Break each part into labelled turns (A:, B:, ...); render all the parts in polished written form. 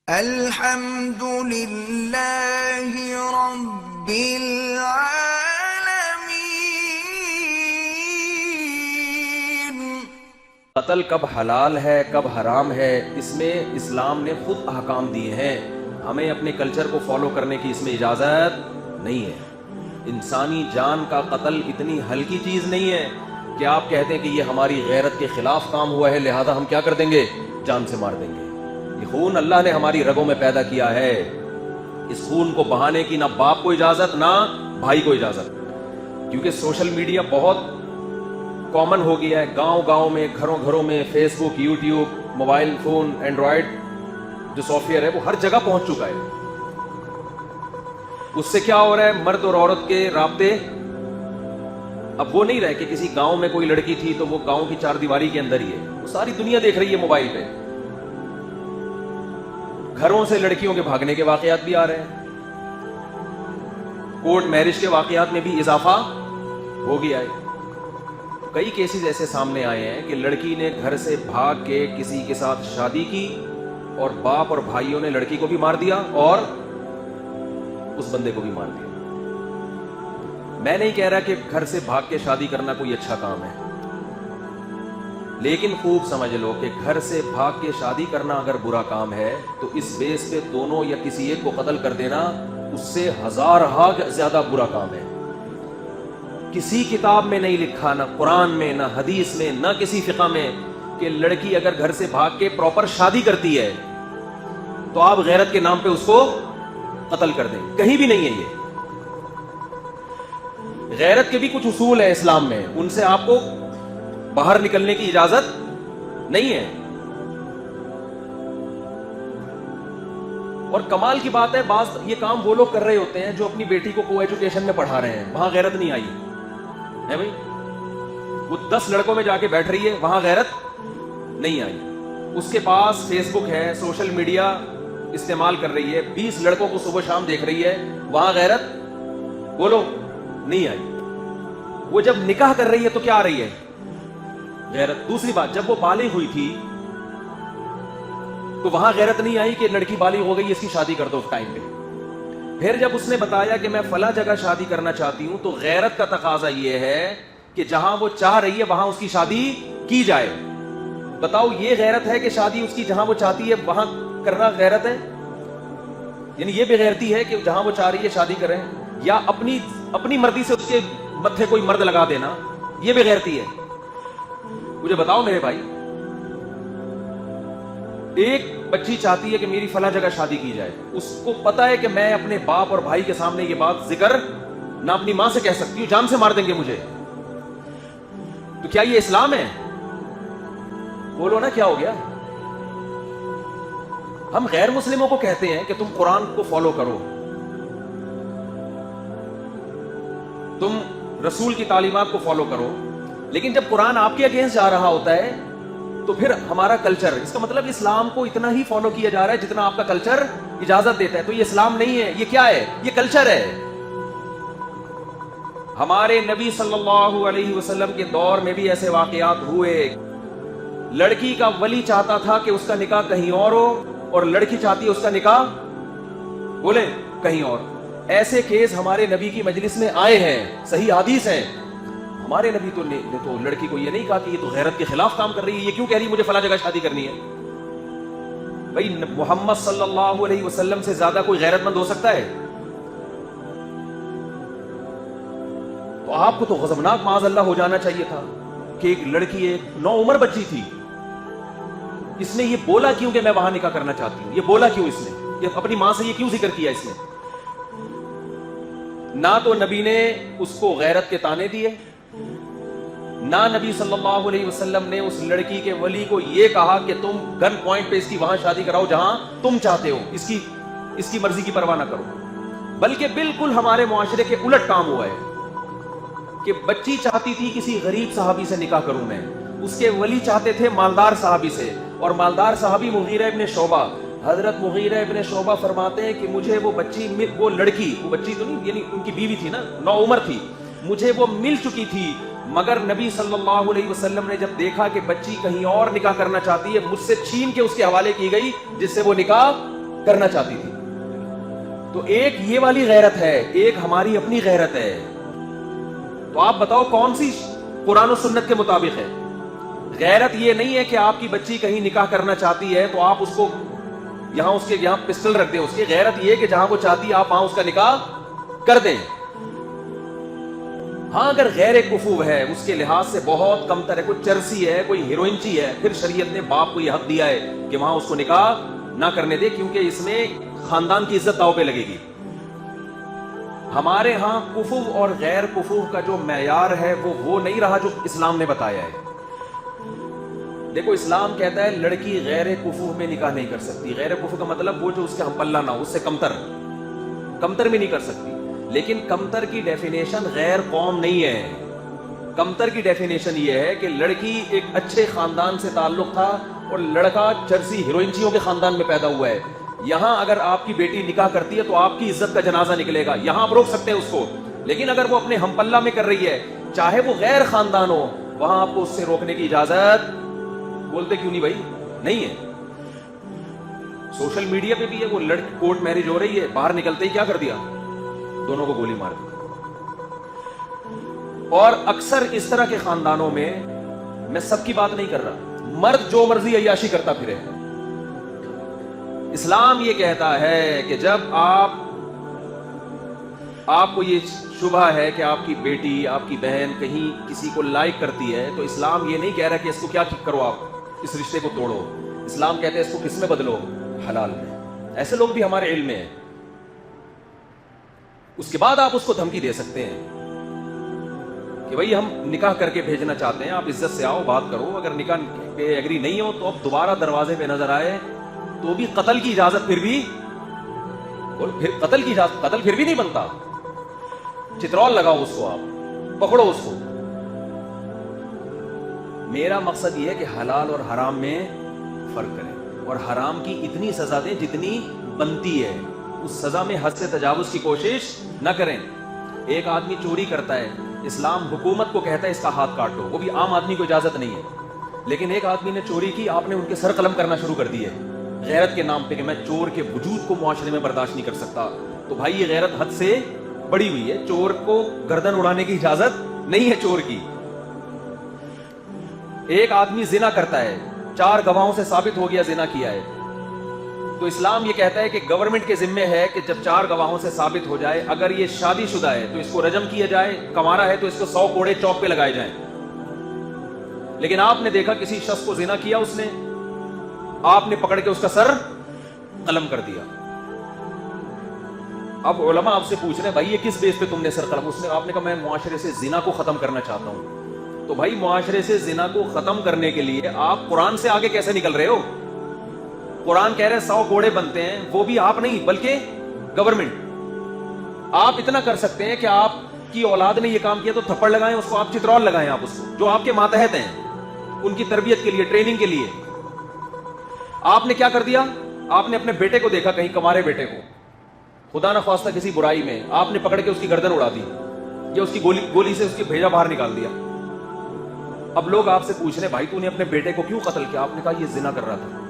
A: الحمد للہ رب العالمین۔
B: قتل کب حلال ہے کب حرام ہے، اس میں اسلام نے خود احکام دیے ہیں۔ ہمیں اپنے کلچر کو فالو کرنے کی اس میں اجازت نہیں ہے۔ انسانی جان کا قتل اتنی ہلکی چیز نہیں ہے کہ آپ کہتے ہیں کہ یہ ہماری غیرت کے خلاف کام ہوا ہے لہذا ہم کیا کر دیں گے، جان سے مار دیں گے۔ یہ خون اللہ نے ہماری رگوں میں پیدا کیا ہے، اس خون کو بہانے کی نہ باپ کو اجازت نہ بھائی کو اجازت، کیونکہ سوشل میڈیا بہت کامن ہو گیا ہے۔ گاؤں گاؤں میں، گھروں گھروں میں فیس بک، یوٹیوب، موبائل فون، اینڈرائڈ جو سافٹ ویئر ہے وہ ہر جگہ پہنچ چکا ہے۔ اس سے کیا ہو رہا ہے، مرد اور عورت کے رابطے اب وہ نہیں رہے کہ کسی گاؤں میں کوئی لڑکی تھی تو وہ گاؤں کی چار دیواری کے اندر ہی ہے، وہ ساری دنیا دیکھ رہی ہے موبائل پہ۔ گھروں سے لڑکیوں کے بھاگنے کے واقعات بھی آ رہے ہیں، کورٹ میرج کے واقعات میں بھی اضافہ ہو گیا ہے۔ کئی کیسز ایسے سامنے آئے ہیں کہ لڑکی نے گھر سے بھاگ کے کسی کے ساتھ شادی کی اور باپ اور بھائیوں نے لڑکی کو بھی مار دیا اور اس بندے کو بھی مار دیا۔ میں نہیں کہہ رہا کہ گھر سے بھاگ کے شادی کرنا کوئی اچھا کام ہے، لیکن خوب سمجھ لو کہ گھر سے بھاگ کے شادی کرنا اگر برا کام ہے تو اس بیس پہ دونوں یا کسی ایک کو قتل کر دینا اس سے ہزارہا زیادہ برا کام ہے۔ کسی کتاب میں نہیں لکھا، نہ قرآن میں، نہ حدیث میں، نہ کسی فقہ میں کہ لڑکی اگر گھر سے بھاگ کے پراپر شادی کرتی ہے تو آپ غیرت کے نام پہ اس کو قتل کر دیں، کہیں بھی نہیں ہے یہ۔ غیرت کے بھی کچھ اصول ہیں اسلام میں، ان سے آپ کو باہر نکلنے کی اجازت نہیں ہے۔ اور کمال کی بات ہے، بعض یہ کام وہ لوگ کر رہے ہوتے ہیں جو اپنی بیٹی کو کو ایجوکیشن میں پڑھا رہے ہیں، وہاں غیرت نہیں آئی ہے بھائی۔ وہ 10 لڑکوں میں جا کے بیٹھ رہی ہے، وہاں غیرت نہیں آئی۔ اس کے پاس فیس بک ہے، سوشل میڈیا استعمال کر رہی ہے، 20 لڑکوں کو صبح شام دیکھ رہی ہے، وہاں غیرت بولو نہیں آئی۔ وہ جب نکاح کر رہی ہے تو کیا آ رہی ہے، غیرت۔ دوسری بات، جب وہ بالغ ہوئی تھی تو وہاں غیرت نہیں آئی کہ لڑکی بالغ ہو گئی اس کی شادی کر دو اس ٹائم پہ۔ پھر جب اس نے بتایا کہ میں فلاں جگہ شادی کرنا چاہتی ہوں تو غیرت کا تقاضا یہ ہے کہ جہاں وہ چاہ رہی ہے وہاں اس کی شادی کی جائے۔ بتاؤ یہ غیرت ہے کہ شادی اس کی جہاں وہ چاہتی ہے وہاں کرنا غیرت ہے؟ یعنی یہ بے غیرتی ہے کہ جہاں وہ چاہ رہی ہے شادی کریں، یا اپنی مرضی سے اس کے متھے کوئی مرد لگا دینا، یہ بے غیرتی ہے؟ مجھے بتاؤ میرے بھائی، ایک بچی چاہتی ہے کہ میری فلاں جگہ شادی کی جائے، اس کو پتا ہے کہ میں اپنے باپ اور بھائی کے سامنے یہ بات ذکر نہ اپنی ماں سے کہہ سکتی ہوں، جان سے مار دیں گے مجھے، تو کیا یہ اسلام ہے؟ بولو نا کیا ہو گیا؟ ہم غیر مسلموں کو کہتے ہیں کہ تم قرآن کو فالو کرو، تم رسول کی تعلیمات کو فالو کرو، لیکن جب قرآن آپ کے اگینسٹ جا رہا ہوتا ہے تو پھر ہمارا کلچر، اس کا مطلب اسلام کو اتنا ہی فالو کیا جا رہا ہے جتنا آپ کا کلچر اجازت دیتا ہے، تو یہ اسلام نہیں ہے، یہ کیا ہے، یہ کلچر ہے۔ ہمارے نبی صلی اللہ علیہ وسلم کے دور میں بھی ایسے واقعات ہوئے، لڑکی کا ولی چاہتا تھا کہ اس کا نکاح کہیں اور ہو اور لڑکی چاہتی ہے اس کا نکاح بولے کہیں اور۔ ایسے کیس ہمارے نبی کی مجلس میں آئے ہیں، صحیح حدیث ہے۔ ہمارے نبی تو لڑکی کو یہ نہیں کہا کہ یہ تو غیرت کے خلاف کام کر رہی ہے، یہ کیوں کہہ رہی ہے مجھے فلاں جگہ شادی کرنی ہے؟ بھائی محمد صلی اللہ علیہ وسلم سے زیادہ کوئی غیرت مند ہو سکتا ہے؟ تو آپ کو تو غضبناک معاذ اللہ ہو جانا چاہیے تھا کہ ایک لڑکی، ایک نوعمر بچی تھی، اس نے یہ بولا کیوں کہ میں وہاں نکاح کرنا چاہتی ہوں؟ یہ بولا کیوں اس نے؟ یہ اپنی ماں سے یہ کیوں ذکر کیا اس نے؟ نہ تو نبی نے اس کو غیرت کے طعنے دیے، نہ نبی صلی اللہ علیہ وسلم نے اس لڑکی کے ولی کو یہ کہا کہ تم گن پوائنٹ پہ اس کی وہاں شادی کراؤ جہاں تم چاہتے ہو، اس کی مرضی کی پرواہ نہ کرو۔ بلکہ بالکل ہمارے معاشرے کے الٹ کام ہوا ہے کہ بچی چاہتی تھی کسی غریب صحابی سے نکاح کروں میں، اس کے ولی چاہتے تھے مالدار صحابی سے، اور مالدار صحابی مغیرہ ابن شعبہ، حضرت مغیرہ ابن شعبہ فرماتے ہیں کہ مجھے وہ بچی تو نہیں، یعنی ان کی بیوی تھی نا، نوعمر تھی، مجھے وہ مل چکی تھی، مگر نبی صلی اللہ علیہ وسلم نے جب دیکھا کہ بچی کہیں اور نکاح کرنا چاہتی ہے، مجھ سے چھین کے اس کے حوالے کی گئی جس سے وہ نکاح کرنا چاہتی تھی. تو ایک یہ والی غیرت ہے, ایک ہماری اپنی غیرت ہے. تو آپ بتاؤ کون سی قرآن و سنت کے مطابق ہے؟ غیرت یہ نہیں ہے کہ آپ کی بچی کہیں نکاح کرنا چاہتی ہے تو آپ اس کو یہاں اس کے یہاں پسٹل رکھ دیں. اس کی غیرت یہ ہے کہ جہاں وہ چاہتی ہے آپ وہاں اس کا نکاح کر دیں. ہاں اگر غیر کفو ہے, اس کے لحاظ سے بہت کمتر ہے, کوئی چرسی ہے, کوئی ہیروئنچی ہے, پھر شریعت نے باپ کو یہ حق دیا ہے کہ وہاں اس کو نکاح نہ کرنے دے, کیونکہ اس میں خاندان کی عزت داؤ پہ لگے گی. ہمارے ہاں کفو اور غیر کفو کا جو معیار ہے وہ نہیں رہا جو اسلام نے بتایا ہے. دیکھو اسلام کہتا ہے لڑکی غیر کفو میں نکاح نہیں کر سکتی. غیر کفو کا مطلب وہ جو اس کے ہم پلہ نہ ہو, اس سے کمتر میں نہیں کر سکتی. لیکن کمتر کی ڈیفینیشن غیر قوم نہیں ہے. کمتر کی ڈیفینیشن یہ ہے کہ لڑکی ایک اچھے خاندان سے تعلق تھا اور لڑکا چرسی ہیروئنچیوں کے خاندان میں پیدا ہوا ہے. یہاں اگر آپ کی بیٹی نکاح کرتی ہے تو آپ کی عزت کا جنازہ نکلے گا, یہاں آپ روک سکتے ہیں اس کو. لیکن اگر وہ اپنے ہم پلہ میں کر رہی ہے, چاہے وہ غیر خاندان ہو, وہاں آپ کو اس سے روکنے کی اجازت, بولتے کیوں نہیں بھائی, نہیں ہے. سوشل میڈیا پہ بھی ہے, وہ لڑکی کورٹ میرج ہو رہی ہے, باہر نکلتے ہی کیا کر دیا, دونوں کو گولی مار دی. اور اکثر اس طرح کے خاندانوں میں سب کی بات نہیں کر رہا, مرد جو مرضی عیاشی کرتا پھرے. اسلام یہ کہتا ہے کہ جب آپ کو یہ شبہ ہے کہ آپ کی بیٹی, آپ کی بہن کہیں کسی کو لائک کرتی ہے, تو اسلام یہ نہیں کہہ رہا کہ اس کو کیا کرو, آپ اس رشتے کو توڑو. اسلام کہتے ہیں اس کو کس میں بدلو, حلال میں. ایسے لوگ بھی ہمارے علم میں ہیں. اس کے بعد آپ اس کو دھمکی دے سکتے ہیں کہ بھئی ہم نکاح کر کے بھیجنا چاہتے ہیں, آپ عزت سے آؤ, بات کرو. اگر نکاح پہ ایگری نہیں ہو تو اب دوبارہ دروازے پہ نظر آئے تو بھی قتل کی اجازت, قتل پھر بھی نہیں بنتا. چترول لگاؤ اس کو, آپ پکڑو اس کو. میرا مقصد یہ ہے کہ حلال اور حرام میں فرق کریں, اور حرام کی اتنی سزا دیں جتنی بنتی ہے. اس سزا میں حد سے تجاوز کی کوشش نہ کریں. ایک آدمی چوری کرتا ہے, اسلام حکومت کو کہتا ہے اس کا ہاتھ کاٹ دو, وہ بھی عام آدمی کو اجازت نہیں ہے. لیکن ایک آدمی نے چوری کی, آپ نے ان کے سر قلم کرنا شروع کر دی ہے غیرت کے نام پہ کہ میں چور کے وجود کو معاشرے میں برداشت نہیں کر سکتا. تو بھائی یہ غیرت حد سے بڑی ہوئی ہے. چور کو گردن اڑانے کی اجازت نہیں ہے چور کی. ایک آدمی زنا کرتا ہے, 4 گواہوں سے ثابت ہو گیا زنا کیا ہے, تو اسلام یہ کہتا ہے کہ گورنمنٹ کے ذمہ ہے کہ جب 4 گواہوں سے ثابت ہو جائے, اگر یہ شادی شدہ ہے تو اس کو رجم کیا جائے, کنوارا ہے تو اس کو 100 کوڑے چوک پہ لگائے جائیں. لیکن آپ نے دیکھا کسی شخص کو زنا کیا, اس نے, آپ نے پکڑ کے اس کا سر قلم کر دیا. اب علماء آپ سے پوچھ رہے ہیں بھائی یہ کس بیس پہ تم نے سر قلم, آپ نے کہا میں معاشرے سے زنا کو ختم کرنا چاہتا ہوں. تو بھائی معاشرے سے زنا کو ختم کرنے کے لیے آپ قرآن سے آگے کیسے نکل رہے ہو؟ قرآن کہہ رہے 100 کوڑے بنتے ہیں, وہ بھی آپ نہیں بلکہ گورنمنٹ. آپ اتنا کر سکتے ہیں کہ آپ کی اولاد نے یہ کام کیا تو تھپڑ لگائیں اس کو, آپ چترول لگائیں آپ اس کو, جو آپ کے ماتحت ہیں, ان کی تربیت کے لیے, ٹریننگ کے لیے. آپ نے کیا کر دیا, آپ نے اپنے بیٹے کو دیکھا کہیں کمارے بیٹے کو, خدا نہ خواستہ کسی برائی میں, آپ نے پکڑ کے اس کی گردن اڑا دی یا اس کی گولی سے اس کی بھیجا باہر نکال دیا. اب لوگ آپ سے پوچھ رہے بھائی تو نے اپنے بیٹے کو کیوں قتل کیا؟ آپ نے کہا یہ زنا کر رہا تھا.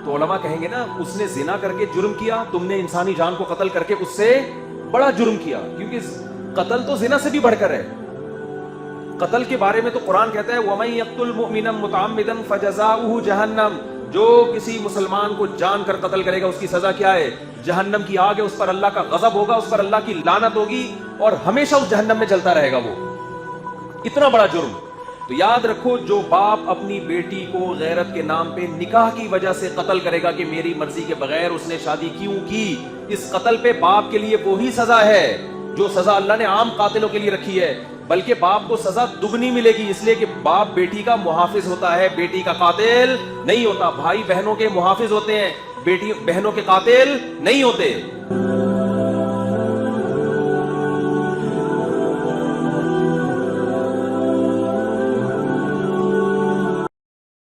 B: تو علماء کہیں گے نا اس نے زنا کر کے جرم کیا, تم نے انسانی جان کو قتل کر کے اس سے بڑا جرم کیا, کیونکہ قتل تو زنا سے بھی بڑھ کر ہے. قتل کے بارے میں تو قرآن کہتا ہے وَمَن يَقْتُلْ مُؤْمِنًا مُتَعَمِّدًا فَجَزَاؤُهُ جَهَنَّمُ, جو کسی مسلمان کو جان کر قتل کرے گا اس کی سزا کیا ہے؟ جہنم کی آگ ہے, اس پر اللہ کا غضب ہوگا, اس پر اللہ کی لعنت ہوگی اور ہمیشہ اس جہنم میں جلتا رہے گا. وہ اتنا بڑا جرم. تو یاد رکھو جو باپ اپنی بیٹی کو غیرت کے نام پہ نکاح کی وجہ سے قتل کرے گا کہ میری مرضی کے بغیر اس نے شادی کیوں کی, اس قتل پہ باپ کے لیے وہی سزا ہے جو سزا اللہ نے عام قاتلوں کے لیے رکھی ہے, بلکہ باپ کو سزا دگنی ملے گی, اس لیے کہ باپ بیٹی کا محافظ ہوتا ہے, بیٹی کا قاتل نہیں ہوتا. بھائی بہنوں کے محافظ ہوتے ہیں, بیٹی بہنوں کے قاتل نہیں ہوتے.